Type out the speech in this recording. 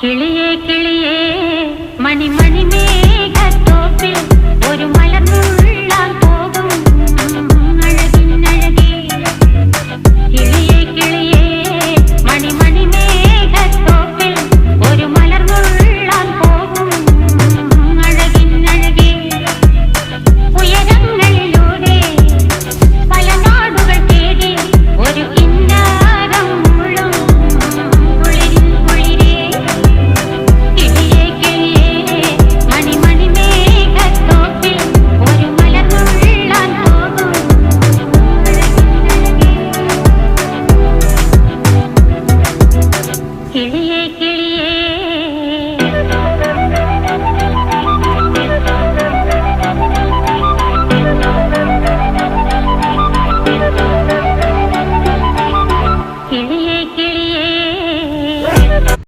കിളിയേ കിളിയേ മണിമണി മേഘത്തോപ്പിൽ ഒരു മലർന്നുള്ളാൻ പോകും അഴകിനഴകേ. കിളിയേ കിളിയേ മണിമണി മേഘത്തോപ്പിൽ ഒരു മലർന്നുള്ളാൻ പോകും അഴകിനഴകേ. ഉയരങ്ങളിലൂടെ പല നാടുകൾ തേടി ഒരു കിന്നാരം മുള്ളും കുളിരിൻ കുളിരേ. കിളിയേ കിളിയേ മണിമണി മേഘത്തോപ്പിൽ ഒരു മലർന്നുള്ളാൻ പോകും അഴകിനഴകേ. കിളിയേ